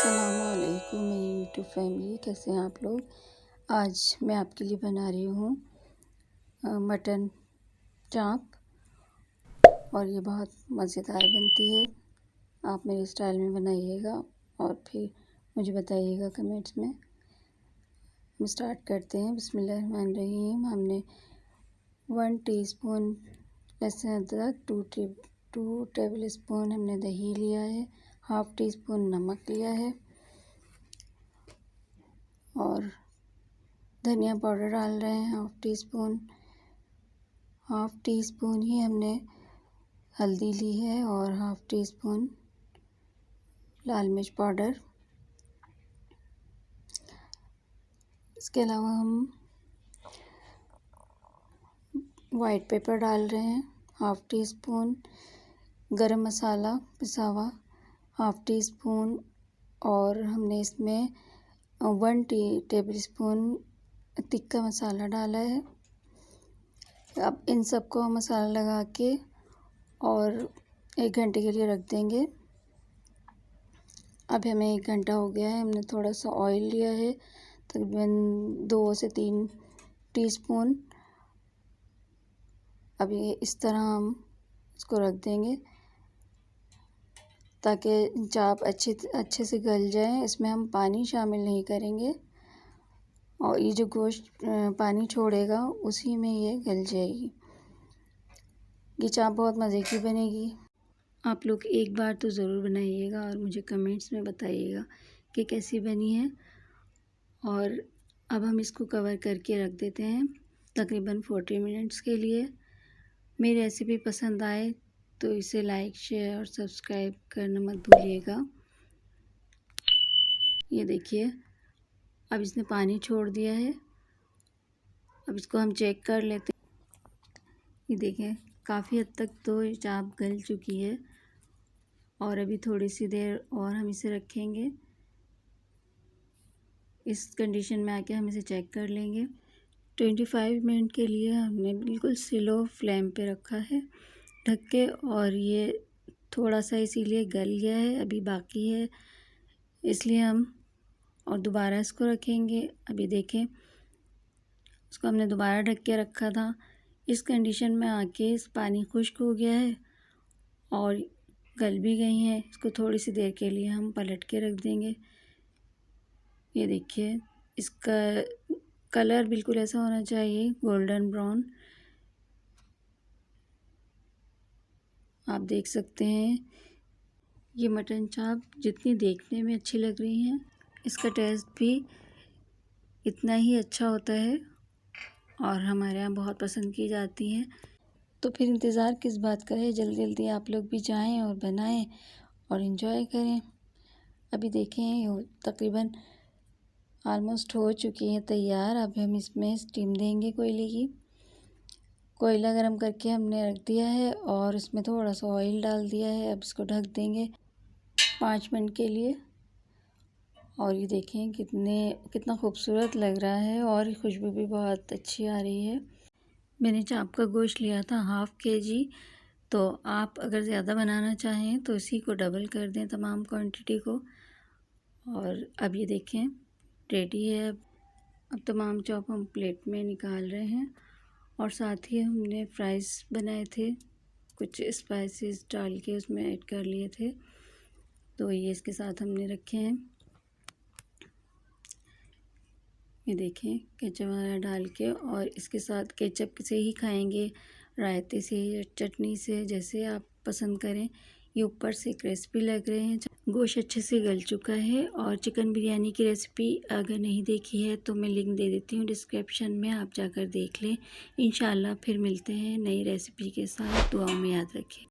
अस्सलामुअलैकुम मेरी YouTube family, कैसे हैं आप लोग। आज मैं आपके लिए बना रही हूँ मटन चाप और ये बहुत मज़ेदार बनती है। आप मेरे स्टाइल में बनाइएगा और फिर मुझे बताइएगा कमेंट्स में। हम स्टार्ट करते हैं। बिस्मिल्लाहिर्रहमानिर्रहीम। हमने 1 टीस्पून लहसुन अदरक, 2 टेबल स्पून हमने दही लिया है, हाफ़ टी स्पून नमक लिया है और धनिया पाउडर डाल रहे हैं हाफ़ टी स्पून ही हमने हल्दी ली है और हाफ़ टी स्पून लाल मिर्च पाउडर। इसके अलावा हम वाइट पेपर डाल रहे हैं, हाफ़ टी स्पून गरम मसाला पिसा हुआ हाफ़ टी स्पून और हमने इसमें 1 टेबल स्पून तिक्का मसाला डाला है। अब इन सबको हम मसाला लगा के और 1 घंटे के लिए रख देंगे। अब हमें 1 घंटा हो गया है। हमने थोड़ा सा ऑयल लिया है, तकरीबन 2 से 3 टीस्पून। अब ये इस तरह हम इसको रख देंगे ताकि चाप अच्छे से गल जाए। इसमें हम पानी शामिल नहीं करेंगे और ये जो गोश्त पानी छोड़ेगा उसी में ये गल जाएगी। ये चाप बहुत मज़े की बनेगी। आप लोग एक बार तो ज़रूर बनाइएगा और मुझे कमेंट्स में बताइएगा कि कैसी बनी है। और अब हम इसको कवर करके रख देते हैं तकरीबन 40 मिनट्स के लिए। मेरी रेसिपी पसंद आए तो इसे लाइक, शेयर और सब्सक्राइब करना मत भूलिएगा। ये देखिए, अब इसने पानी छोड़ दिया है। अब इसको हम चेक कर लेते हैं। ये देखें, काफ़ी हद तक तो ये चाप गल चुकी है और अभी थोड़ी सी देर और हम इसे रखेंगे। इस कंडीशन में आके हम इसे चेक कर लेंगे। 25 मिनट के लिए हमने बिल्कुल स्लो फ्लेम पे रखा है ढक के, और ये थोड़ा सा इसीलिए गल गया है, अभी बाकी है, इसलिए हम और दोबारा इसको रखेंगे। अभी देखें, इसको हमने दोबारा ढक के रखा था। इस कंडीशन में आके इस पानी खुश्क हो गया है और गल भी गई हैं। इसको थोड़ी सी देर के लिए हम पलट के रख देंगे। ये देखिए, इसका कलर बिल्कुल ऐसा होना चाहिए, गोल्डन ब्राउन। आप देख सकते हैं, ये मटन चाप जितनी देखने में अच्छी लग रही हैं, इसका टेस्ट भी इतना ही अच्छा होता है और हमारे यहाँ बहुत पसंद की जाती हैं। तो फिर इंतज़ार किस बात का है, जल्दी जल्दी आप लोग भी जाएं और बनाएं और इन्जॉय करें। अभी देखें, तकरीबन ऑलमोस्ट हो चुकी है तैयार। अब हम इसमें स्टीम देंगे कोयले की। कोयला गरम करके हमने रख दिया है और इसमें थोड़ा सा ऑयल डाल दिया है। अब इसको ढक देंगे 5 मिनट के लिए। और ये देखें कितना खूबसूरत लग रहा है और खुशबू भी बहुत अच्छी आ रही है। मैंने चाप का गोश्त लिया था हाफ़ केजी, तो आप अगर ज़्यादा बनाना चाहें तो इसी को डबल कर दें, तमाम क्वांटिटी को। और अब ये देखें, रेडी है। अब तमाम चाप हम प्लेट में निकाल रहे हैं और साथ ही हमने फ्राइज़ बनाए थे, कुछ स्पाइसेस डाल के उसमें ऐड कर लिए थे, तो ये इसके साथ हमने रखे हैं। ये देखें, केचप वगैरह डाल के, और इसके साथ केचप से ही खाएंगे, रायते से या चटनी से, जैसे आप पसंद करें। ये ऊपर से क्रिस्पी लग रहे हैं। गोश्त अच्छे से गल चुका है। और चिकन बिरयानी की रेसिपी अगर नहीं देखी है तो मैं लिंक दे देती हूँ डिस्क्रिप्शन में, आप जाकर देख लें। इंशाल्लाह फिर मिलते हैं नई रेसिपी के साथ। दुआओं में याद रखें।